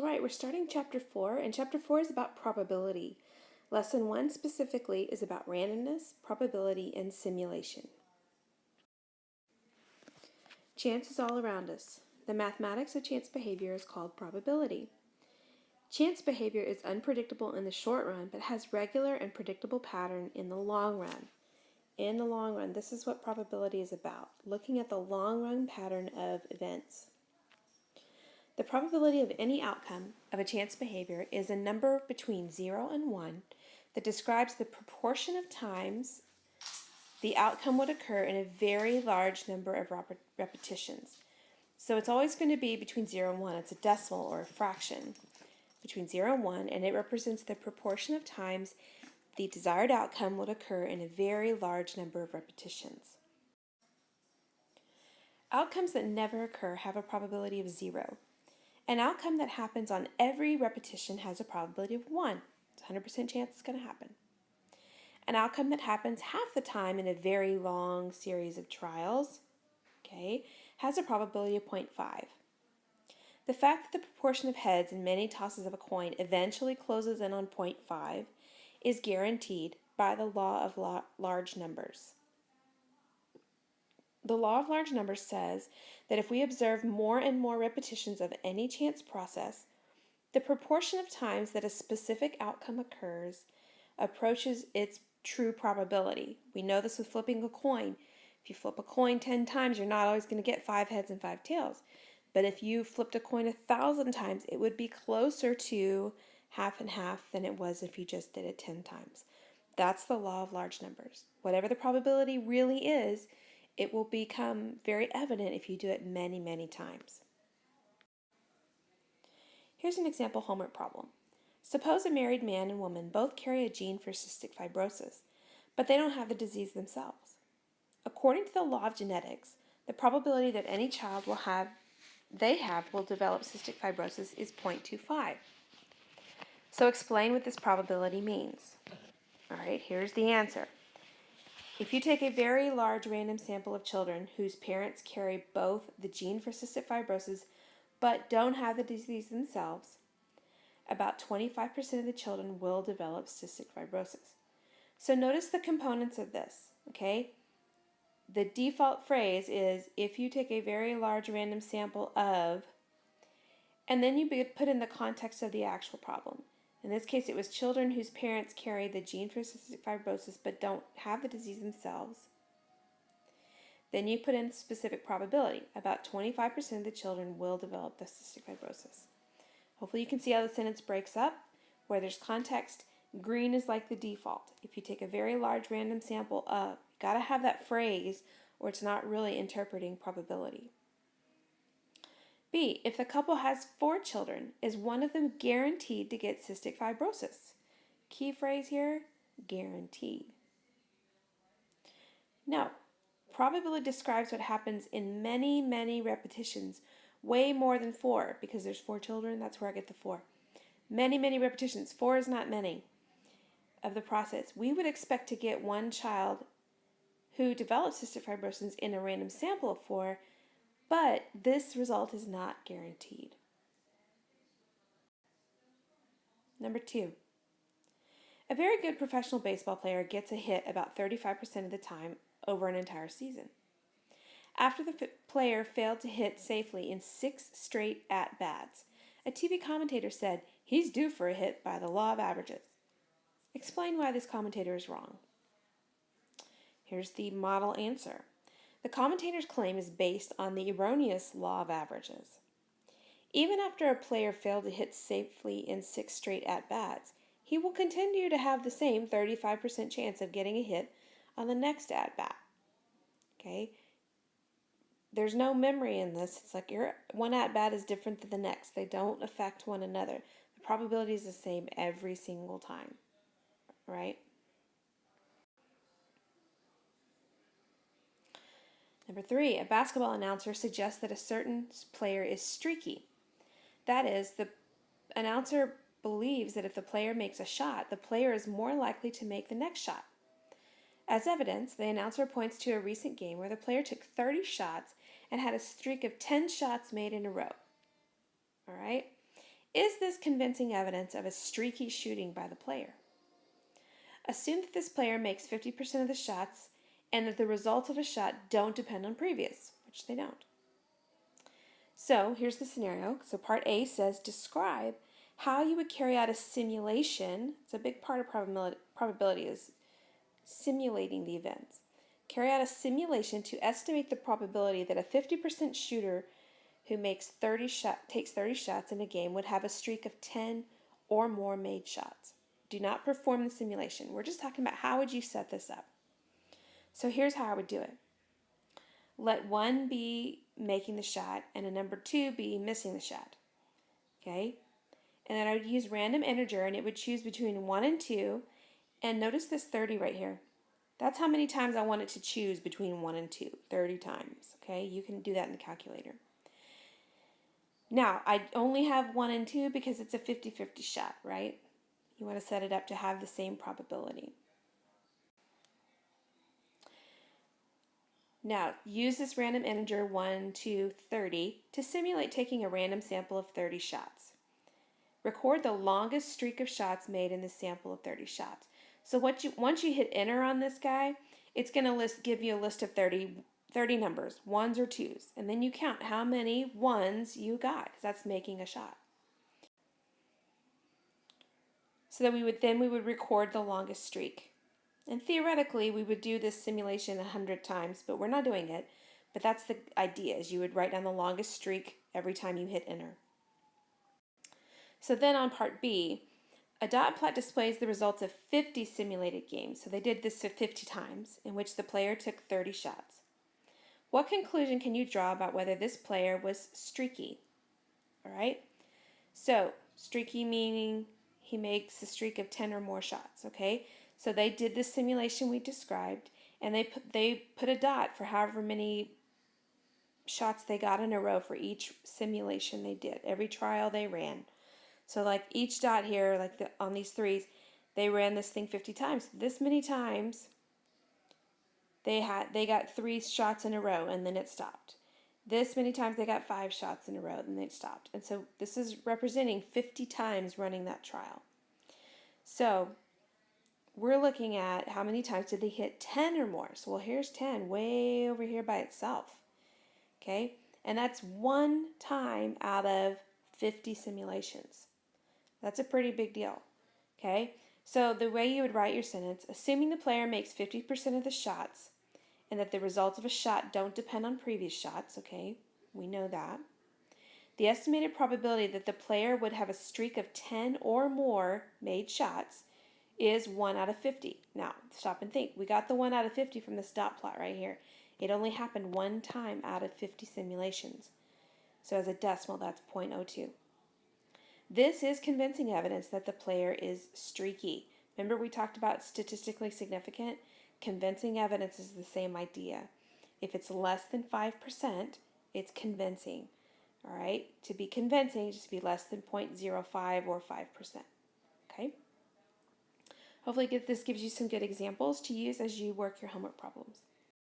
All right, we're starting Chapter 4, and Chapter 4 is about probability. Lesson 1 specifically is about randomness, probability, and simulation. Chance is all around us. The mathematics of chance behavior is called probability. Chance behavior is unpredictable in the short run, but has regular and predictable pattern in the long run. In the long run, this is what probability is about, looking at the long run pattern of events. The probability of any outcome of a chance behavior is a number between 0 and 1 that describes the proportion of times the outcome would occur in a very large number of repetitions. So it's always going to be between 0 and 1. It's a decimal or a fraction between 0 and 1, and it represents the proportion of times the desired outcome would occur in a very large number of repetitions. Outcomes that never occur have a probability of 0. An outcome that happens on every repetition has a probability of 1. It's a 100% chance it's going to happen. An outcome that happens half the time in a very long series of trials, has a probability of 0.5. The fact that the proportion of heads in many tosses of a coin eventually closes in on 0.5 is guaranteed by the law of large numbers. The law of large numbers says that if we observe more and more repetitions of any chance process, the proportion of times that a specific outcome occurs approaches its true probability. We know this with flipping a coin. If you flip a coin 10 times, you're not always going to get 5 heads and 5 tails. But if you flipped a coin 1,000 times, it would be closer to half and half than it was if you just did it 10 times. That's the law of large numbers. Whatever the probability really is, it will become very evident if you do it many, many times. Here's an example homework problem. Suppose a married man and woman both carry a gene for cystic fibrosis, but they don't have the disease themselves. According to the law of genetics, the probability that any child will develop cystic fibrosis is 0.25. So explain what this probability means. All right, here's the answer. If you take a very large random sample of children whose parents carry both the gene for cystic fibrosis but don't have the disease themselves, about 25% of the children will develop cystic fibrosis. So notice the components of this, okay? The default phrase is if you take a very large random sample of, and then you put in the context of the actual problem. In this case, it was children whose parents carry the gene for cystic fibrosis but don't have the disease themselves. Then you put in specific probability. About 25% of the children will develop the cystic fibrosis. Hopefully you can see how the sentence breaks up. Where there's context, green is like the default. If you take a very large random sample of, you got to have that phrase or it's not really interpreting probability. B, if the couple has 4 children, is one of them guaranteed to get cystic fibrosis? Key phrase here, guaranteed. No, probability describes what happens in many, many repetitions, way more than 4, because there's 4 children, that's where I get the 4. Many, many repetitions, 4 is not many, of the process. We would expect to get one child who develops cystic fibrosis in a random sample of 4, but this result is not guaranteed. Number 2. A very good professional baseball player gets a hit about 35% of the time over an entire season. After the player failed to hit safely in 6 straight at-bats, a TV commentator said, "He's due for a hit by the law of averages." Explain why this commentator is wrong. Here's the model answer. The commentator's claim is based on the erroneous law of averages. Even after a player failed to hit safely in 6 straight at-bats, he will continue to have the same 35% chance of getting a hit on the next at-bat. Okay? There's no memory in this. It's like your one at-bat is different than the next. They don't affect one another. The probability is the same every single time. Right? Number 3, a basketball announcer suggests that a certain player is streaky. That is, the announcer believes that if the player makes a shot, the player is more likely to make the next shot. As evidence, the announcer points to a recent game where the player took 30 shots and had a streak of 10 shots made in a row. All right? Is this convincing evidence of a streaky shooting by the player? Assume that this player makes 50% of the shots and that the results of a shot don't depend on previous, which they don't. So here's the scenario. So part A says describe how you would carry out a simulation. It's a big part of probability is simulating the events. Carry out a simulation to estimate the probability that a 50% shooter who takes 30 shots in a game would have a streak of 10 or more made shots. Do not perform the simulation. We're just talking about how would you set this up. So here's how I would do it. Let one be making the shot and a number 2 be missing the shot. Okay? And then I would use random integer and it would choose between 1 and 2. And notice this 30 right here. That's how many times I want it to choose between 1 and 2. 30 times. Okay? You can do that in the calculator. Now, I only have 1 and 2 because it's a 50-50 shot, right? You want to set it up to have the same probability. Now, use this random integer 1 to 30 to simulate taking a random sample of 30 shots. Record the longest streak of shots made in this sample of 30 shots. So once you hit enter on this guy, it's going to give you a list of 30 numbers, 1s or 2s, and then you count how many 1s you got, because that's making a shot. So that we would record the longest streak. And theoretically, we would do this simulation 100 times, but we're not doing it. But that's the idea, is you would write down the longest streak every time you hit enter. So then on part B, a dot plot displays the results of 50 simulated games. So they did this 50 times, in which the player took 30 shots. What conclusion can you draw about whether this player was streaky? All right? So, streaky meaning he makes a streak of 10 or more shots, okay? So they did this simulation we described, and they put a dot for however many shots they got in a row for each simulation they did, every trial they ran. So like each dot here, like on these 3s, they ran this thing 50 times. This many times they got 3 shots in a row and then it stopped. This many times they got 5 shots in a row and then it stopped. And so this is representing 50 times running that trial. So we're looking at how many times did they hit 10 or more. So well, here's 10 way over here by itself. Okay? And that's 1 time out of 50 simulations. That's a pretty big deal. Okay? So the way you would write your sentence, assuming the player makes 50% of the shots and that the results of a shot don't depend on previous shots, okay? We know that. The estimated probability that the player would have a streak of 10 or more made shots is 1 out of 50. Now, stop and think. We got the 1 out of 50 from this dot plot right here. It only happened 1 time out of 50 simulations. So as a decimal, that's 0.02. This is convincing evidence that the player is streaky. Remember we talked about statistically significant? Convincing evidence is the same idea. If it's less than 5%, it's convincing. All right? To be convincing, just be less than 0.05 or 5%. Okay? Hopefully this gives you some good examples to use as you work your homework problems.